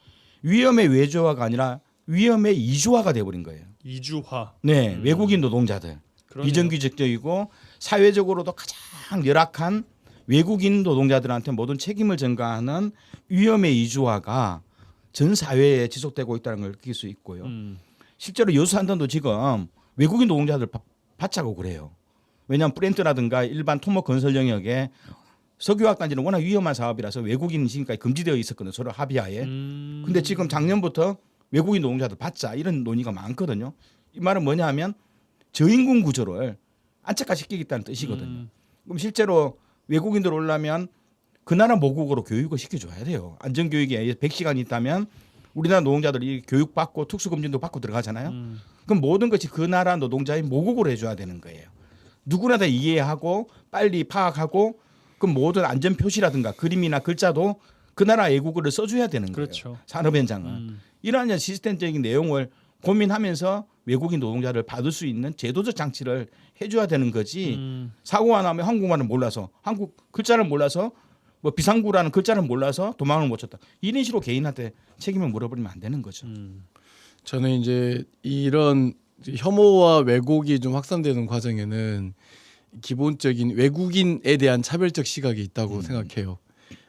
위험의 외주화가 아니라 위험의 이주화가 돼버린 거예요. 이주화. 네, 외국인 노동자들, 그러네요. 비정규직적이고 사회적으로도 가장 열악한 외국인 노동자들한테 모든 책임을 전가하는 위험의 이주화가 전 사회에 지속되고 있다는 걸 느낄 수 있고요. 실제로 여수 산단도 지금 외국인 노동자들 받자고 그래요. 왜냐하면 브랜트라든가 일반 토목 건설 영역에 석유화학단지는 워낙 위험한 사업이라서 외국인 지금까지 금지되어 있었거든요. 서로 합의하에. 근데 지금 작년부터 외국인 노동자들 받자 이런 논의가 많거든요. 이 말은 뭐냐 하면 저임금 구조를 안착화시키겠다는 뜻이거든요. 그럼 실제로 외국인들 오려면 그 나라 모국어로 교육을 시켜줘야 돼요. 안전교육에 100시간이 있다면 우리나라 노동자들이 교육받고 특수검진도 받고 들어가잖아요. 그럼 모든 것이 그 나라 노동자의 모국어로 해줘야 되는 거예요. 누구나 다 이해하고 빨리 파악하고 그 모든 안전 표시라든가 그림이나 글자도 그 나라 애국어를 써줘야 되는 거예요. 그렇죠. 산업 현장은. 이러한 시스템적인 내용을 고민하면서 외국인 노동자를 받을 수 있는 제도적 장치를 해줘야 되는 거지. 사고가 나면 한국말을 몰라서 한국 글자를 몰라서 뭐 비상구라는 글자를 몰라서 도망을 못 쳤다. 이런 식으로 개인한테 책임을 물어버리면 안 되는 거죠. 저는 이제 이런 혐오와 왜곡이 좀 확산되는 과정에는 기본적인 외국인에 대한 차별적 시각이 있다고 생각해요.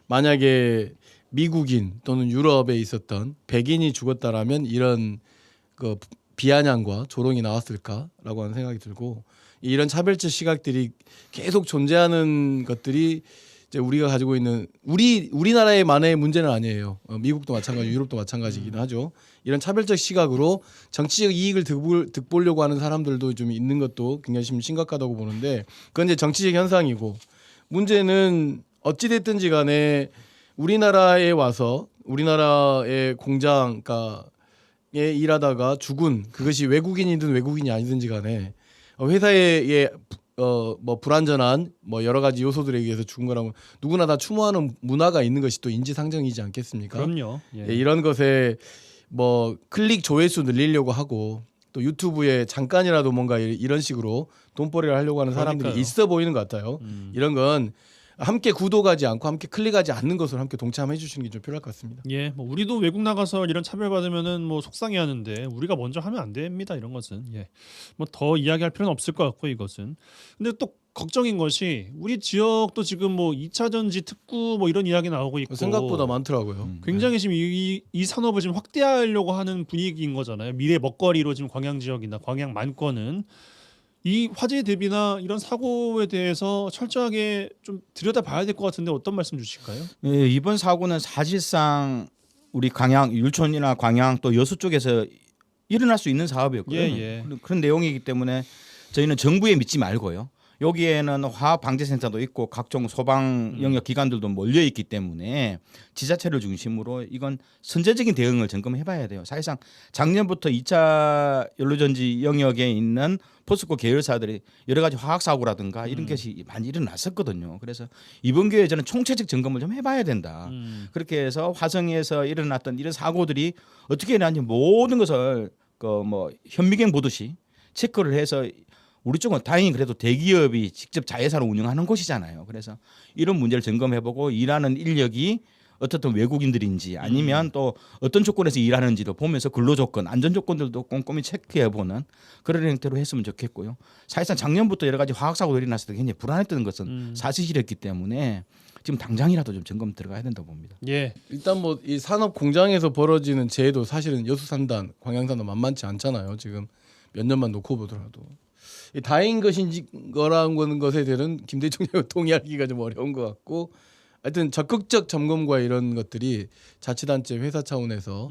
만약에 미국인 또는 유럽에 있었던 백인이 죽었다라면 이런 그 비아냥과 조롱이 나왔을까라고 하는 생각이 들고, 이런 차별적 시각들이 계속 존재하는 것들이 이제 우리가 가지고 있는 우리나라의만의 문제는 아니에요. 미국도 마찬가지고 유럽도 마찬가지긴 하죠. 이런 차별적 시각으로 정치적 이익을 득보려고 하는 사람들도 좀 있는 것도 굉장히 심각하다고 보는데, 그건 이제 정치적 현상이고, 문제는 어찌됐든지 간에 우리나라에 와서 우리나라의 공장가에 일하다가 죽은, 그것이 외국인이든 외국인이 아니든지 간에 회사의 뭐 불완전한 뭐 여러 가지 요소들에 의해서 죽은 거라면 누구나 다 추모하는 문화가 있는 것이 또 인지상정이지 않겠습니까? 그럼요. 예, 이런 것에 뭐 클릭 조회수 늘리려고 하고 또 유튜브에 잠깐이라도 뭔가 이런 식으로 돈벌이를 하려고 하는 사람들이 그러니까요. 있어 보이는 것 같아요. 이런 건 함께 구독하지 않고 함께 클릭하지 않는 것으로 함께 동참해 주시는 게 좀 필요할 것 같습니다. 예, 뭐 우리도 외국 나가서 이런 차별 받으면은 뭐 속상해하는데 우리가 먼저 하면 안 됩니다. 이런 것은 뭐 더 이야기할 필요는 없을 것 같고 이것은. 근데 또 걱정인 것이 우리 지역도 지금 뭐 2차 전지 특구 뭐 이런 이야기 나오고 있고 생각보다 많더라고요. 굉장히 지금 이 산업을 지금 확대하려고 하는 분위기인 거잖아요. 미래 먹거리로 지금 광양 지역이나 광양 만권은 이 화재 대비나 이런 사고에 대해서 철저하게 좀 들여다봐야 될 것 같은데 어떤 말씀 주실까요? 예, 이번 사고는 사실상 우리 광양 율촌이나 광양 또 여수 쪽에서 일어날 수 있는 사업이었고요. 그런 내용이기 때문에 저희는 정부에 믿지 말고요. 여기에는 화학방재센터도 있고 각종 소방 영역 기관들도 몰려 있기 때문에 지자체를 중심으로 이건 선제적인 대응을 점검해봐야 돼요. 사실상 작년부터 2차 연료전지 영역에 있는 포스코 계열사들이 여러 가지 화학 사고라든가 이런 것이 많이 일어났었거든요. 그래서 이번 기회에 저는 총체적 점검을 좀 해봐야 된다. 그렇게 해서 화성에서 일어났던 이런 사고들이 어떻게 일어났는지 모든 것을 그 뭐 현미경 보듯이 체크를 해서, 우리 쪽은 다행히 그래도 대기업이 직접 자회사로 운영하는 곳이잖아요. 그래서 이런 문제를 점검해보고 일하는 인력이 어떻든 외국인들인지 아니면 또 어떤 조건에서 일하는지도 보면서 근로조건, 안전조건들도 꼼꼼히 체크해보는 그런 형태로 했으면 좋겠고요. 사실상 작년부터 여러 가지 화학사고들이 났을 때 굉장히 불안했던 것은 사실이었기 때문에 지금 당장이라도 좀 점검 들어가야 된다고 봅니다. 예. 일단 뭐 이 산업 공장에서 벌어지는 재해도 사실은 여수산단, 광양산도 만만치 않잖아요. 지금 몇 년만 놓고 보더라도. 다행인 것인지 거라는 것에 대해서는 김대중 총장과 동의하기가 좀 어려운 것 같고, 하여튼 적극적 점검과 이런 것들이 자치단체 회사 차원에서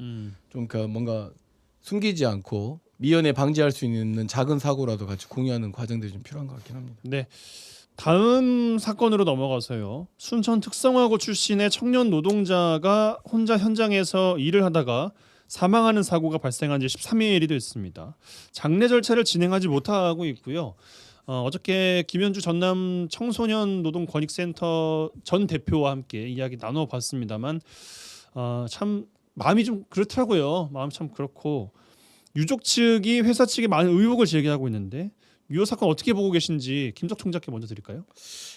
좀 뭔가 숨기지 않고 미연에 방지할 수 있는 작은 사고라도 같이 공유하는 과정들이 좀 필요한 것 같긴 합니다. 네. 다음 사건으로 넘어가서요. 순천 특성화고 출신의 청년 노동자가 혼자 현장에서 일을 하다가 사망하는 사고가 발생한 지 13일이 됐습니다. 장례 절차를 진행하지 못하고 있고요. 어저께 김현주 전남 청소년 노동권익센터 전 대표와 함께 이야기 나눠봤습니다만 참 마음이 좀 그렇더라고요. 마음 참 그렇고, 유족 측이 회사 측에 많은 의혹을 제기하고 있는데 이 사건 어떻게 보고 계신지 김석 총장께 먼저 드릴까요?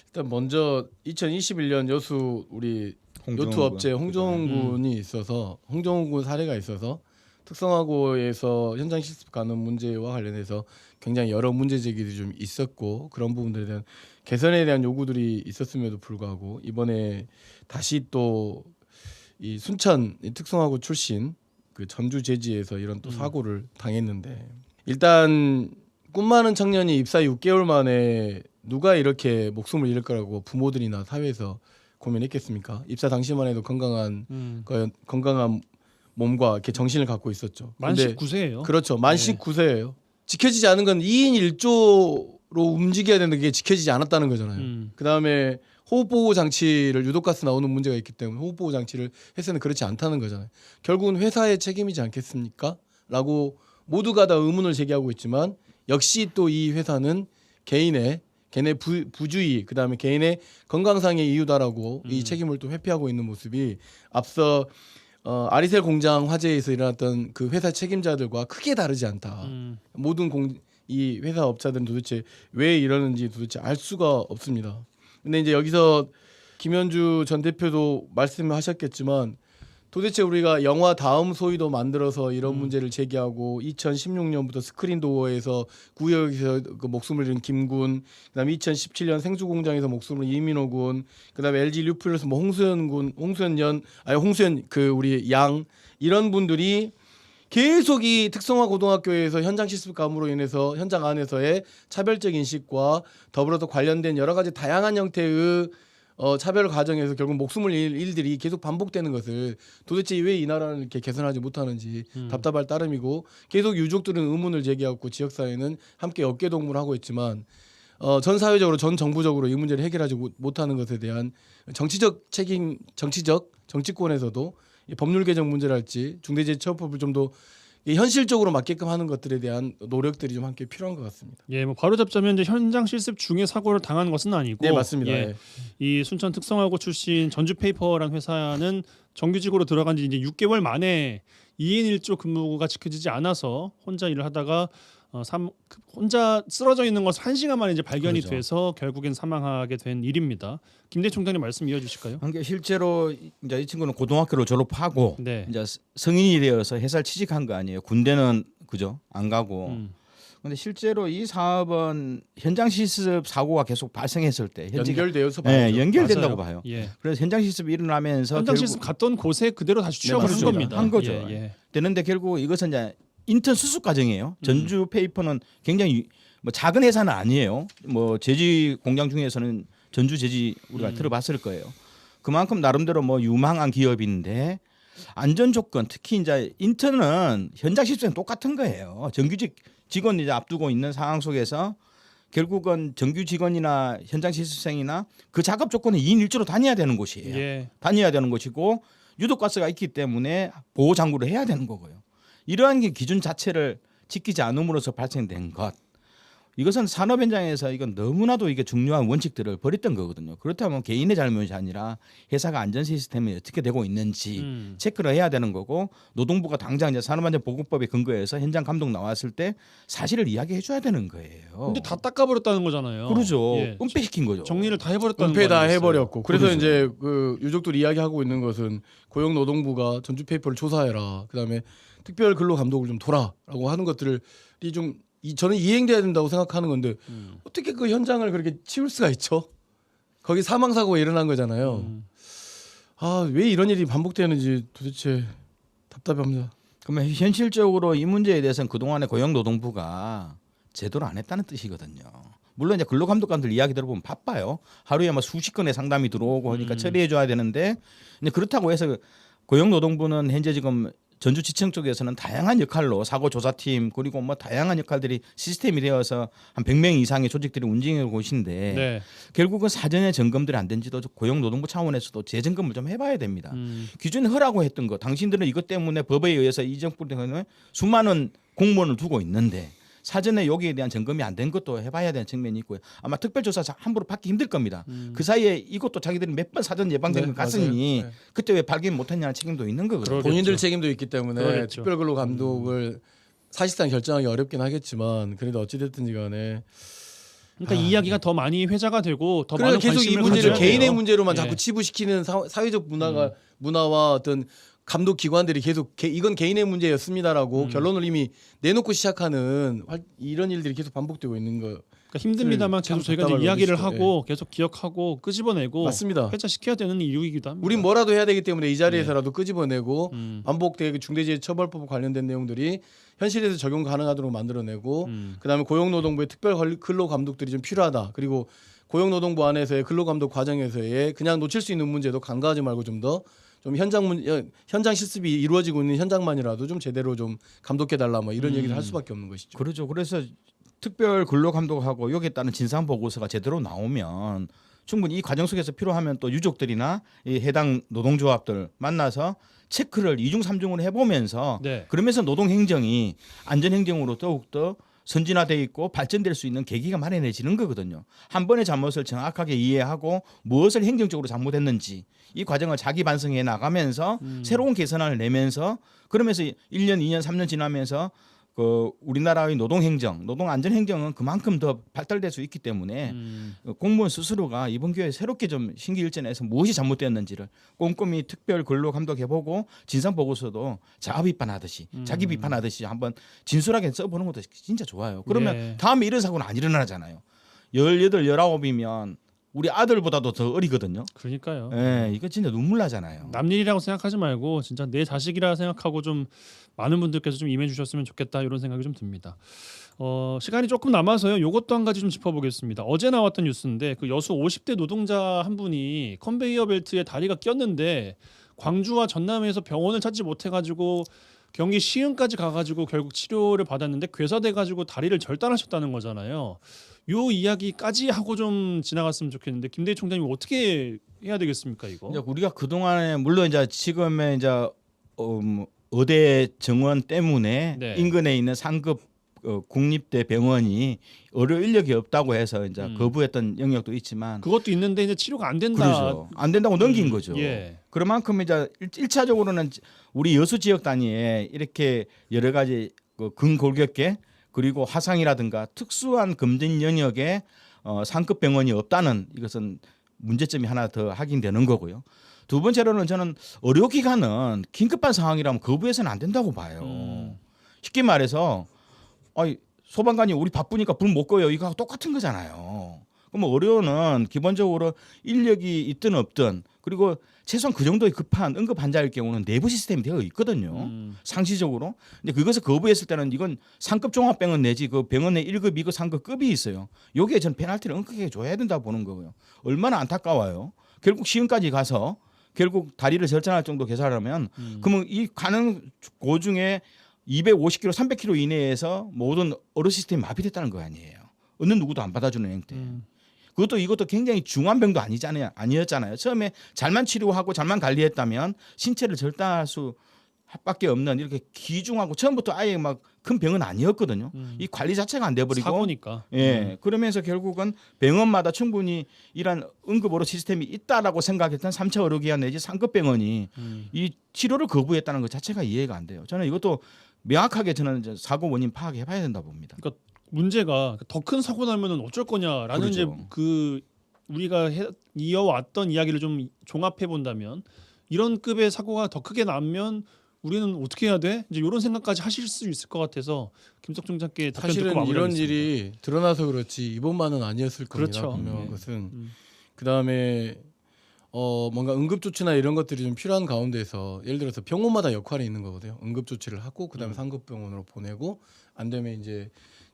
일단 먼저 2021년 여수 우리 요트 업체 홍정훈 군이 있어서, 홍정훈 군 사례가 있어서 특성화고에서 현장 실습 가는 문제와 관련해서 굉장히 여러 문제 제기들이 좀 있었고, 그런 부분들에 대한 개선에 대한 요구들이 있었음에도 불구하고 이번에 다시 또 이 순천 특성화고 출신 그 전주 제지에서 이런 또 사고를 당했는데, 일단 꿈 많은 청년이 입사 6개월 만에 누가 이렇게 목숨을 잃을 거라고 부모들이나 사회에서 고민했겠습니까? 입사 당시만 해도 건강한 몸과 이렇게 정신을 갖고 있었죠. 만 19세예요. 그렇죠. 만 19세예요. 지켜지지 않은 건 2인 1조로 움직여야 되는데 그게 지켜지지 않았다는 거잖아요. 그다음에 호흡보호 장치를, 유독가스 나오는 문제가 있기 때문에 호흡보호 장치를 했을 때는 그렇지 않다는 거잖아요. 결국은 회사의 책임이지 않겠습니까? 라고 모두가 다 의문을 제기하고 있지만, 역시 또 이 회사는 개인의 부주의, 그다음에 개인의 건강상의 이유다라고 이 책임을 또 회피하고 있는 모습이 앞서 아리셀 공장 화재에서 일어났던 그 회사 책임자들과 크게 다르지 않다. 모든 이 회사 업자들은 도대체 왜 이러는지 도대체 알 수가 없습니다. 근데 이제 여기서 김현주 전 대표도 말씀하셨겠지만 도대체 우리가 영화 다음 소위도 만들어서 이런 문제를 제기하고 2016년부터 스크린도어에서 구역에서 그 목숨을 잃은 김군, 그다음에 2017년 생수공장에서 목숨을 잃은 이민호 군, 그다음에 LG 뉴플러스 뭐 홍수연 그 우리 양 이런 분들이 계속 이 특성화 고등학교에서 현장 실습 감으로 인해서 현장 안에서의 차별적 인식과 더불어서 관련된 여러 가지 다양한 형태의 차별 과정에서 결국 목숨을 잃을 일들이 계속 반복되는 것을 도대체 왜 이 나라는 이렇게 개선하지 못하는지 답답할 따름이고 계속 유족들은 의문을 제기하고 지역사회는 함께 어깨동무를 하고 있지만 전 사회적으로 전 정부적으로 이 문제를 해결하지 못하는 것에 대한 정치적 책임, 정치권에서도 이 법률 개정 문제랄지 중대재해처벌법을 좀 더 현실적으로 맞게끔 하는 것들에 대한 노력들이 좀 함께 필요한 것 같습니다. 예, 뭐 바로 잡자면 이제 현장 실습 중에 사고를 당한 것은 아니고, 네, 맞습니다. 예, 이 순천 특성화고 출신 전주페이퍼라는 회사는 정규직으로 들어간 지 이제 6개월 만에 2인 1조 근무가 지켜지지 않아서 혼자 일을 하다가 혼자 쓰러져 있는 것을 1시간 만에 이제 발견이 그렇죠. 돼서 결국엔 사망하게 된 일입니다. 김대 총장님 말씀 이어주실까요? 그러니까 실제로 이제 이 친구는 고등학교를 졸업하고 네. 이제 성인이 되어서 회사를 취직한 거 아니에요. 군대는 그죠? 안 가고. 근데 실제로 이 사업은 현장 실습 사고가 계속 발생했을 때 연결되어서 봐요. 네, 연결된다고 맞아요. 봐요. 예. 그래서 현장 실습이 일어나면서 현장 실습 갔던 곳에 그대로 다시 취업을 한 맞습니다. 겁니다. 한 거죠. 예, 예. 되는데 결국 이것은 이제 인턴 수습 과정이에요. 전주 페이퍼는 굉장히 뭐 작은 회사는 아니에요. 뭐 제지 공장 중에서는 전주 제지 우리가 들어봤을 거예요. 그만큼 나름대로 뭐 유망한 기업인데 안전 조건 특히 이제 인턴은 현장 실습은 똑같은 거예요. 정규직 직원 이제 앞두고 있는 상황 속에서 결국은 정규 직원이나 현장 실습생이나 그 작업 조건은 2인 1조로 다녀야 되는 곳이에요. 예. 다녀야 되는 곳이고 유독가스가 있기 때문에 보호 장구를 해야 되는 거고요. 이러한 게 기준 자체를 지키지 않음으로써 발생된 것. 이것은 산업 현장에서 이건 너무나도 이게 중요한 원칙들을 버렸던 거거든요. 그렇다면 개인의 잘못이 아니라 회사가 안전 시스템이 어떻게 되고 있는지 체크를 해야 되는 거고 노동부가 당장 이제 산업안전보건법에 근거해서 현장 감독 나왔을 때 사실을 이야기해 줘야 되는 거예요. 근데 다 닦아버렸다는 거잖아요. 그러죠. 예. 은폐시킨 거죠. 정리를 다 해버렸다는 은폐 다 거 아니겠어요? 해버렸고 그래서 그러죠. 이제 그 유족들이 이야기하고 있는 것은 고용노동부가 전주페이퍼를 조사해라. 그다음에 특별 근로 감독을 좀 둬라라고 하는 것들이 좀 저는 이행돼야 된다고 생각하는 건데 어떻게 그 현장을 그렇게 치울 수가 있죠? 거기 사망 사고가 일어난 거잖아요. 아, 왜 이런 일이 반복되는지 도대체 답답합니다. 그러면 현실적으로 이 문제에 대해서는 그동안에 고용노동부가 제대로 안 했다는 뜻이거든요. 물론 이제 근로감독관들 이야기 들어보면 바빠요. 하루에 뭐 수십 건의 상담이 들어오고 하니까 처리해 줘야 되는데 근데 그렇다고 해서 고용노동부는 현재 지금 전주지청 쪽에서는 다양한 역할로 사고조사팀 그리고 뭐 다양한 역할들이 시스템이 되어서 한 100명 이상의 조직들이 움직이고 있는데 네. 결국은 사전에 점검들이 안 된지도 고용노동부 차원에서도 재점검을 좀 해봐야 됩니다. 기존에 허라고 했던 거 당신들은 이것 때문에 법에 의해서 이 정부 때문에 수많은 공무원을 두고 있는데 사전에 여기에 대한 점검이 안 된 것도 해봐야 되는 측면이 있고요. 아마 특별조사 함부로 받기 힘들 겁니다. 그 사이에 이것도 자기들이 몇 번 사전 예방점검 네, 갔으니 맞아요. 네. 그때 왜 발견 못했냐는 책임도 있는 거거든요. 본인들 책임도 있기 때문에 그러겠죠. 특별근로 감독을 사실상 결정하기 어렵긴 하겠지만 그래도 어찌됐든지 간에 그러니까 이 이야기가 더 많이 회자가 되고 더 그래서 많은 계속 이 관심을 문제를 가져야 개인의 돼요. 문제로만 예. 자꾸 치부시키는 사회적 문화와 어떤 감독 기관들이 계속 이건 개인의 문제였습니다라고 결론을 이미 내놓고 시작하는 이런 일들이 계속 반복되고 있는 거 그러니까 힘듭니다만 참 계속 저희가 이제 답답하고 이야기를 그러시죠. 하고 계속 기억하고 끄집어내고 맞습니다. 회자시켜야 되는 이유이기도 합니다. 우린 뭐라도 해야 되기 때문에 이 자리에서라도 끄집어내고 반복되게 중대재해처벌법 관련된 내용들이 현실에서 적용 가능하도록 만들어내고 그다음에 고용노동부의 특별 근로 감독들이 좀 필요하다. 그리고 고용노동부 안에서의 근로감독 과정에서의 그냥 놓칠 수 있는 문제도 간과하지 말고 좀 더 좀 현장 실습이 이루어지고 있는 현장만이라도 좀 제대로 좀 감독해 달라 뭐 이런 얘기를 할 수밖에 없는 것이죠. 그렇죠. 그래서 특별 근로감독하고 여기에 따른 진상 보고서가 제대로 나오면 충분히 이 과정 속에서 필요하면 또 유족들이나 이 해당 노동조합들 만나서 체크를 2중 3중으로 해보면서 네. 그러면서 노동행정이 안전행정으로 더욱더 선진화돼 있고 발전될 수 있는 계기가 마련해지는 거거든요. 한 번의 잘못을 정확하게 이해하고 무엇을 행정적으로 잘못했는지 이 과정을 자기 반성해 나가면서 새로운 개선안을 내면서 그러면서 1년, 2년, 3년 지나면서 그 우리나라의 노동행정, 노동안전행정은 그만큼 더 발달될 수 있기 때문에 공무원 스스로가 이번 기회에 새롭게 좀 신기일전해서 무엇이 잘못되었는지를 꼼꼼히 특별 근로 감독해보고 진상 보고서도 자아 비판하듯이 자기 비판하듯이 한번 진솔하게 써보는 것도 진짜 좋아요. 그러면 예. 다음에 이런 사고는 안 일어나잖아요. 18, 19이면 우리 아들보다도 더 어리거든요. 그러니까요. 예, 이거 진짜 눈물 나잖아요. 남일이라고 생각하지 말고 진짜 내 자식이라 생각하고 좀 많은 분들께서 좀 임해 주셨으면 좋겠다 이런 생각이 좀 듭니다. 시간이 조금 남아서요. 요것도 한 가지 좀 짚어보겠습니다. 어제 나왔던 뉴스인데 그 여수 50대 노동자 한 분이 컨베이어 벨트에 다리가 꼈는데 광주와 전남에서 병원을 찾지 못해가지고 경기 시흥까지 가가지고 결국 치료를 받았는데 괴사돼가지고 다리를 절단하셨다는 거잖아요. 요 이야기까지 하고 좀 지나갔으면 좋겠는데 김대희 총장님 어떻게 해야 되겠습니까 이거? 이제 우리가 그 동안에 물론 이제 지금의 이제 의대 정원 때문에 네. 인근에 있는 상급 국립대 병원이 의료 인력이 없다고 해서 이제 거부했던 영역도 있지만 그것도 있는데 이제 치료가 안 된다. 그렇죠. 안 된다고 넘긴 거죠. 예. 그만큼 이제 1차적으로는 우리 여수 지역 단위에 이렇게 여러 가지 그 근골격계 그리고 화상이라든가 특수한 검진 영역에 상급 병원이 없다는 이것은 문제점이 하나 더 확인되는 거고요. 두 번째로는 저는 의료기관은 긴급한 상황이라면 거부해서는 안 된다고 봐요. 쉽게 말해서 소방관이 우리 바쁘니까 불 못 꺼요 이거하고 똑같은 거잖아요. 그럼 의료는 기본적으로 인력이 있든 없든 그리고 최소한 그 정도의 급한 응급 환자일 경우는 내부 시스템이 되어 있거든요. 상시적으로. 근데 그것을 거부했을 때는 이건 상급 종합병원 내지 그 병원 내 1급, 2급, 3급급이 있어요. 여기에 전 페널티를 엄격하게 줘야 된다고 보는 거고요. 얼마나 안타까워요. 결국 시흥까지 가서 결국 다리를 절단할 정도 계산하면 그러면 이 가는 고 중에 250km, 300km 이내에서 모든 의료 시스템이 마비됐다는 거 아니에요. 어느 누구도 안 받아주는 형태. 그것도 이것도 굉장히 중한 병도 아니었잖아요. 처음에 잘만 치료하고 잘만 관리했다면 신체를 절단할 수밖에 없는 이렇게 귀중하고 처음부터 아예 막 큰 병은 아니었거든요. 이 관리 자체가 안 돼버리고 사고니까. 예, 그러면서 결국은 병원마다 충분히 이런 응급 의료 시스템이 있다라고 생각했던 3차 의료기관 내지 상급 병원이 이 치료를 거부했다는 것 자체가 이해가 안 돼요. 저는 이것도 명확하게 저는 사고 원인 파악해봐야 된다 봅니다. 그러니까 문제가 더 큰 사고 나면은 어쩔 거냐라는 그렇죠. 이제 그 우리가 이어왔던 이야기를 좀 종합해 본다면 이런 급의 사고가 더 크게 나면 우리는 어떻게 해야 돼? 이제 이런 생각까지 하실 수 있을 것 같아서 김석 총장께 답변 듣고 사실은 마무리하겠습니다. 이런 일이 드러나서 그렇지 이번만은 아니었을 겁니다. 그렇죠. 분명한 네. 것은 그다음에 뭔가 응급조치나 이런 것들이 좀 필요한 가운데서 예를 들어서 병원마다 역할이 있는 거거든요. 응급조치를 하고 그다음에 상급병원으로 보내고 안 되면 이제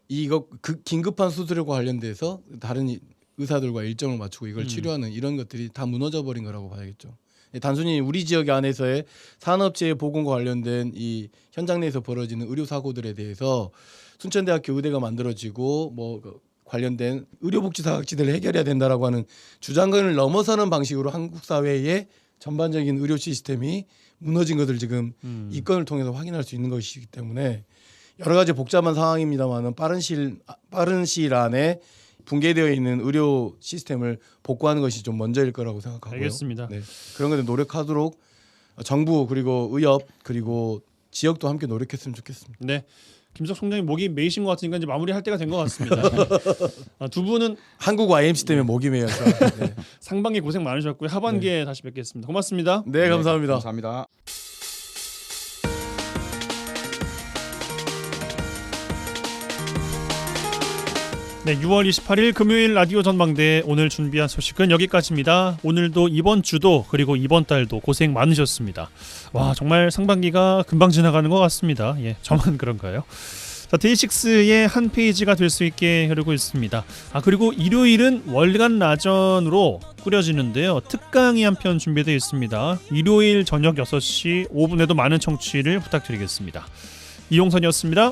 이거 그 긴급한 수술과 관련돼서 다른 의사들과 일정을 맞추고 이걸 치료하는 이런 것들이 다 무너져 버린 거라고 봐야겠죠. 단순히 우리 지역 안에서의 산업재해 보건과 관련된 이 현장 내에서 벌어지는 의료 사고들에 대해서 순천대학교 의대가 만들어지고 뭐 관련된 의료복지사각지대를 해결해야 된다라고 하는 주장을 넘어서는 방식으로 한국 사회의 전반적인 의료 시스템이 무너진 것을 지금 이 건을 통해서 확인할 수 있는 것이기 때문에 여러 가지 복잡한 상황입니다만은 빠른 시일 안에 붕괴되어 있는 의료 시스템을 복구하는 것이 좀 먼저일 거라고 생각하고요. 알겠습니다. 네. 그런 것들 노력하도록 정부 그리고 의협 그리고 지역도 함께 노력했으면 좋겠습니다. 네. 김석 총장님 목이 메이신 것 같으니까 이제 마무리할 때가 된 것 같습니다. 두 분은 한국 IMC 때문에 목이 메여서 네. 상반기 고생 많으셨고요. 하반기에 다시 뵙겠습니다. 고맙습니다. 네, 감사합니다. 감사합니다. 네, 6월 28일 금요일 라디오 전망대 오늘 준비한 소식은 여기까지입니다. 오늘도 이번 주도 그리고 이번 달도 고생 많으셨습니다. 와, 정말 상반기가 금방 지나가는 것 같습니다. 예, 저만 그런가요? 자, 데이식스의 한 페이지가 될 수 있게 흐르고 있습니다. 그리고 일요일은 월간 라전으로 꾸려지는데요. 특강이 한 편 준비되어 있습니다. 일요일 저녁 6시 5분에도 많은 청취를 부탁드리겠습니다. 이용선이었습니다.